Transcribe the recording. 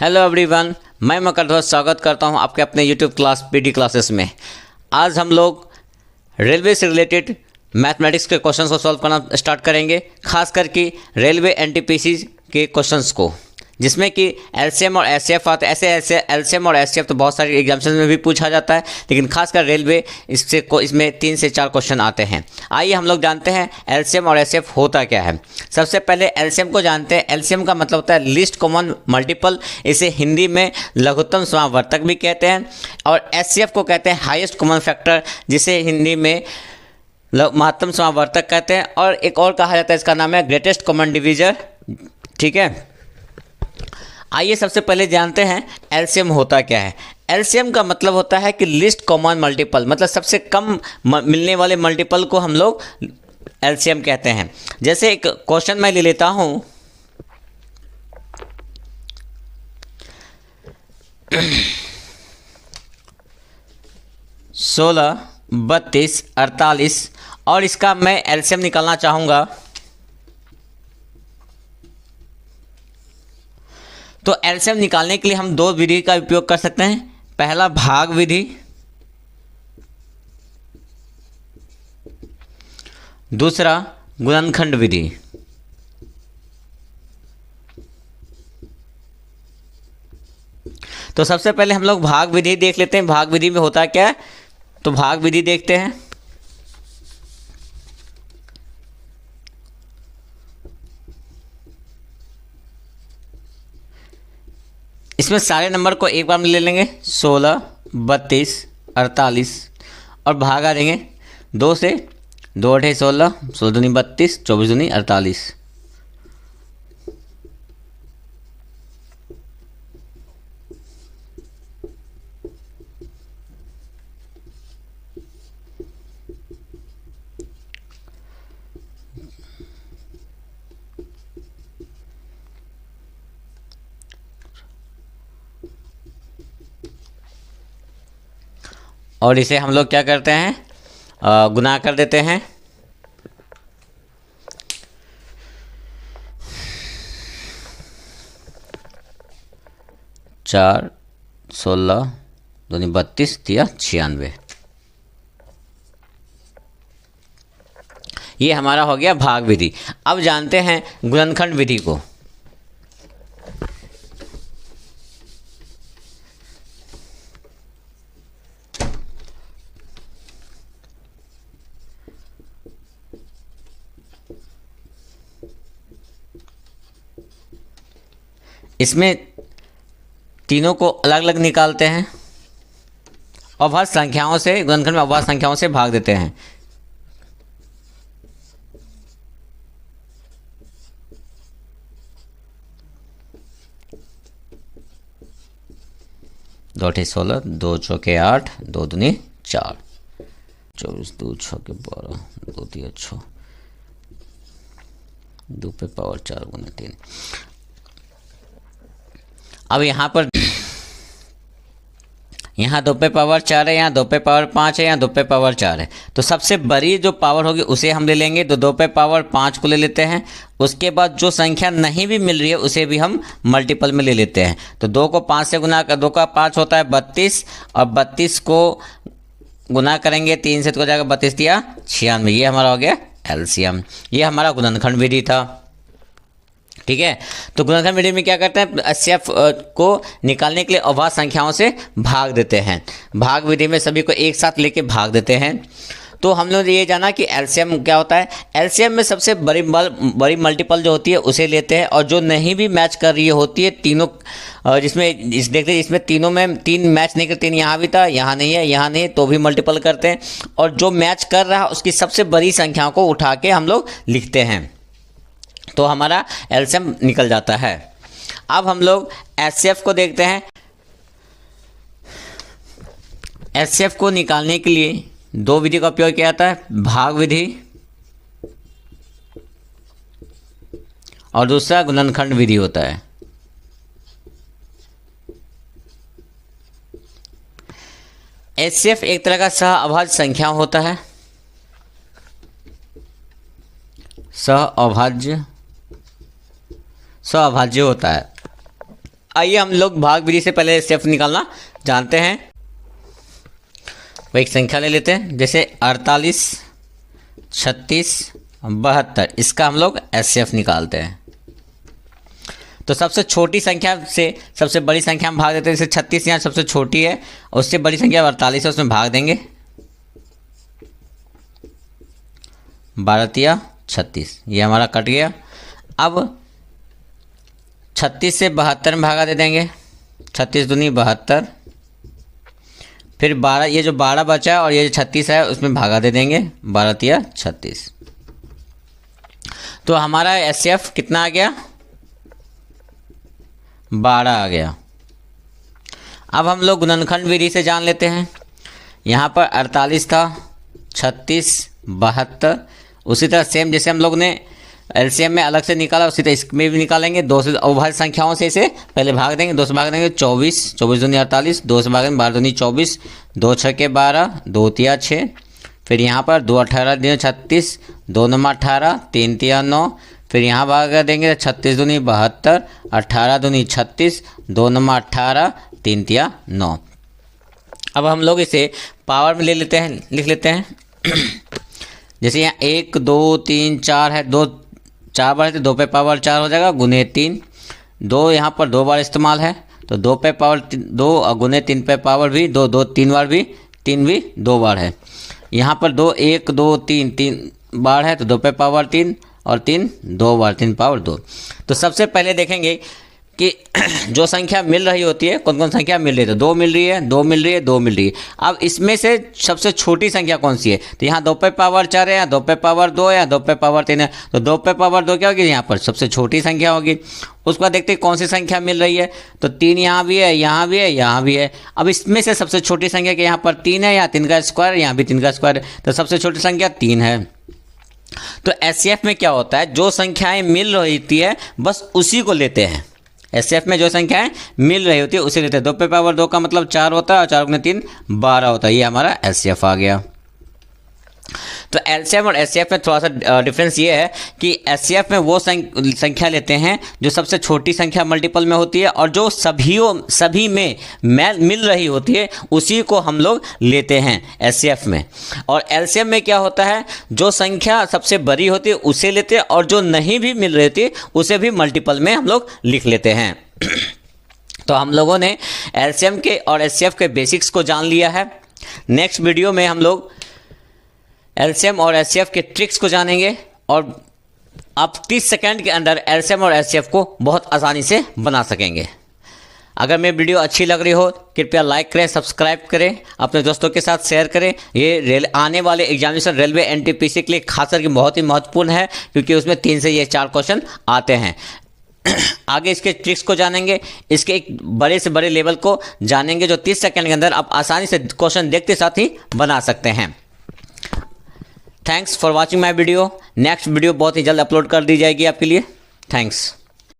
Hello everyone, मैं मकर स्वागत करता हूं आपके अपने यूट्यूब क्लास पीडी क्लासेस में। आज हम लोग रेलवे से रिलेटेड मैथमेटिक्स के क्वेश्चंस को सॉल्व करना स्टार्ट करेंगे, खास करके रेलवे एनटीपीसी के क्वेश्चंस को, जिसमें कि एलसीएम और एचसीएफ आते हैं। ऐसे एलसीएम और एचसीएफ तो बहुत सारे एग्जाम्स में भी पूछा जाता है, लेकिन खासकर रेलवे इसमें 3 से 4 क्वेश्चन आते हैं। आइए हम लोग जानते हैं एलसीएम और एचसीएफ होता क्या है। सबसे पहले एलसीएम को जानते हैं। एलसीएम का मतलब होता है लीस्ट कॉमन मल्टीपल, इसे हिंदी में लघुत्तम समावर्तक भी कहते हैं। और एचसीएफ को कहते हैं हाईएस्ट कॉमन फैक्टर, जिसे हिंदी में महत्तम समावर्तक कहते हैं। और एक और कहा जाता है, इसका नाम है ग्रेटेस्ट कॉमन डिवीजर। ठीक है, आइए सबसे पहले जानते हैं एलसीएम होता क्या है। एलसीएम का मतलब होता है कि लिस्ट कॉमन मल्टीपल, मतलब सबसे कम मिलने वाले मल्टीपल को हम लोग एलसीएम कहते हैं। जैसे एक क्वेश्चन मैं ले लेता हूं, 16, 32, 48 और इसका मैं एलसीएम निकालना चाहूँगा। तो एलसीएम निकालने के लिए हम 2 विधि का उपयोग कर सकते हैं। पहला भाग विधि, दूसरा गुणनखंड विधि। तो सबसे पहले हम लोग भाग विधि देख लेते हैं। भाग विधि में होता क्या है, तो भाग विधि देखते हैं। इसमें सारे नंबर को एक बार में ले लेंगे, 16, 32, 48 और भागा देंगे 2 से। 2 8 16, 16 दूनी 32, 24 दूनी 48। और इसे हम लोग क्या करते हैं, गुना कर देते हैं। चार 16 दूनी 32 या 96। ये हमारा हो गया भाग विधि। अब जानते हैं गुणनखंड विधि को। इसमें तीनों को अलग अलग निकालते हैं, अभाज्य संख्याओं से, गुणनखंड में अभाज्य संख्याओं से भाग देते हैं। दो 8 16, 2 चौके 8, 2 दूनी 4, 24, 2 छके 12, 2 3 6, 2 पे पावर 4 गुना 3। अब यहाँ पर 2 पे पावर 4 है, यहाँ 2 पे पावर 5 है, यहाँ 2 पे पावर 4 है। तो सबसे बड़ी जो पावर होगी उसे हम ले लेंगे। तो 2 पे पावर 5 को ले लेते हैं। उसके बाद जो संख्या नहीं भी मिल रही है उसे भी हम मल्टीपल में ले लेते हैं। तो 2 को 5 से गुना कर, 2 का 5 होता है 32 और 32 को गुना करेंगे 3 से, तो हो जाएगा 32 या 96। ये हमारा हो गया एलसीएम। ये हमारा गुणनखंड विधि था। ठीक है, तो गुणनखंड विधि में क्या करते हैं, एचसीएफ को निकालने के लिए अभाज्य संख्याओं से भाग देते हैं। भाग विधि में सभी को एक साथ लेके भाग देते हैं। तो हम लोग ये जाना कि एलसीएम क्या होता है। एलसीएम में सबसे बड़ी मल्टीपल जो होती है उसे लेते हैं, और जो नहीं भी मैच कर रही होती है तीनों, देखते हैं इसमें तीनों में 3 मैच नहीं करते, यहाँ भी था, यहाँ नहीं है, यहाँ नहीं है, तो भी मल्टीपल करते हैं। और जो मैच कर रहा है उसकी सबसे बड़ी संख्या को उठा के हम लोग लिखते हैं, तो हमारा एलसीएम निकल जाता है। अब हम लोग एचसीएफ को देखते हैं। एचसीएफ को निकालने के लिए 2 विधि का उपयोग किया जाता है, भाग विधि और दूसरा गुणनखंड विधि होता है। एचसीएफ एक तरह का सह अभाज्य संख्या होता है। सह अभाज्य होता है। आइए हम लोग भाग विधि से पहले एचसीएफ निकालना जानते हैं। वो एक संख्या ले लेते हैं, जैसे 48, 36, 72, इसका हम लोग एचसीएफ निकालते हैं। तो सबसे छोटी संख्या से सबसे बड़ी संख्या हम भाग देते हैं। जैसे 36 यहाँ सबसे छोटी है और उससे बड़ी संख्या 48 है, उसमें भाग देंगे 12 36, ये हमारा कट गया। अब 36 से 72 में भागा दे देंगे, 36 दूनी 72, फिर 12, ये जो 12 बचा है और ये जो 36 है उसमें भागा दे देंगे 12 36। तो हमारा एचसीएफ कितना आ गया? 12 आ गया। अब हम लोग गुणनखंड विधि से जान लेते हैं। यहाँ पर 48 था, 36, 72, उसी तरह सेम जैसे हम लोग ने एलसीएम में अलग से निकाला उसी तरह इसमें भी निकालेंगे। 2 से अविभाज्य संख्याओं से इसे पहले भाग देंगे। 2 से भाग देंगे 24, 24 दूनी 48, 2 से भागेंगे 12 दूनी 24, 2 6 12, 2 तिया 6, फिर यहाँ पर 2 18 दूनी 36, 2 9 18, 3 तिया 9, फिर यहाँ भाग देंगे 36 दूनी 72, 18 दूनी 36, 2 9 18, 3 तिया 9। अब हम लोग इसे पावर में ले लेते हैं, लिख लेते हैं। जैसे यहाँ 1 2 3 4 है, 2 4 बार है तो 2 पे पावर 4 हो जाएगा, गुने 3। 2 यहाँ पर 2 बार इस्तेमाल है तो 2 पे पावर 2 और गुने 3 पे पावर भी 2, 2 3 बार भी, 3 भी 2 बार है। यहाँ पर 2 1 2 3 3 बार है तो 2 पे पावर 3 और 3 2 बार, 3 पावर 2। तो सबसे पहले देखेंगे कि जो संख्या मिल रही होती है, कौन कौन संख्या मिल रही है। तो 2 मिल रही है, 2 मिल रही है, 2 मिल रही है। अब इसमें से सबसे छोटी संख्या कौन सी है? तो यहाँ 2 पे पावर 4 है, या 2 पे पावर 2 है, या 2 पे पावर 3 है। तो 2 पे पावर 2 क्या होगी? यहाँ पर सबसे छोटी संख्या होगी। उसके बाद देखते हैं कौन सी संख्या मिल रही है। तो 3 यहाँ भी है, यहाँ भी है, यहाँ भी है। अब इसमें से सबसे छोटी संख्या के यहाँ पर 3 है, यहाँ 3 का स्क्वायर, यहाँ भी 3 का स्क्वायर है, तो सबसे छोटी संख्या 3 है। तो एचसीएफ में क्या होता है, जो संख्याएं मिल रही होती है बस उसी को लेते हैं। एचसीएफ में जो संख्याएं मिल रही होती है उसे लेते हैं। 2 पे पावर 2 का मतलब 4 होता है और 4 गुने 3 12 होता है। ये हमारा एचसीएफ आ गया। तो एलसीएम और एचसीएफ में थोड़ा सा डिफरेंस ये है कि एचसीएफ में वो संख्या लेते हैं जो सबसे छोटी संख्या मल्टीपल में होती है, और जो सभी में मिल रही होती है उसी को हम लोग लेते हैं एचसीएफ में। और एलसीएम में क्या होता है, जो संख्या सबसे बड़ी होती है उसे लेते हैं, और जो नहीं भी मिल रही होती उसे भी मल्टीपल में हम लोग लिख लेते हैं। तो हम लोगों ने एलसीएम के और एचसीएफ के बेसिक्स को जान लिया है। नेक्स्ट वीडियो में हम लोग एलसीएम और एचसीएफ के ट्रिक्स को जानेंगे, और आप 30 सेकंड के अंदर एलसीएम और एचसीएफ को बहुत आसानी से बना सकेंगे। अगर मेरी वीडियो अच्छी लग रही हो कृपया लाइक करें, सब्सक्राइब करें, अपने दोस्तों के साथ शेयर करें। ये आने वाले एग्जामिनेशन रेलवे एनटीपीसी के लिए खास करके बहुत ही महत्वपूर्ण है, क्योंकि उसमें 3 से ये 4 क्वेश्चन आते हैं। आगे इसके ट्रिक्स को जानेंगे, इसके एक बड़े से बड़े लेवल को जानेंगे जो 30 सेकंड के अंदर आप आसानी से क्वेश्चन देखते साथ ही बना सकते हैं। Thanks for watching my video. Next video बहुत ही जल्द अपलोड कर दी जाएगी आपके लिए। थैंक्स।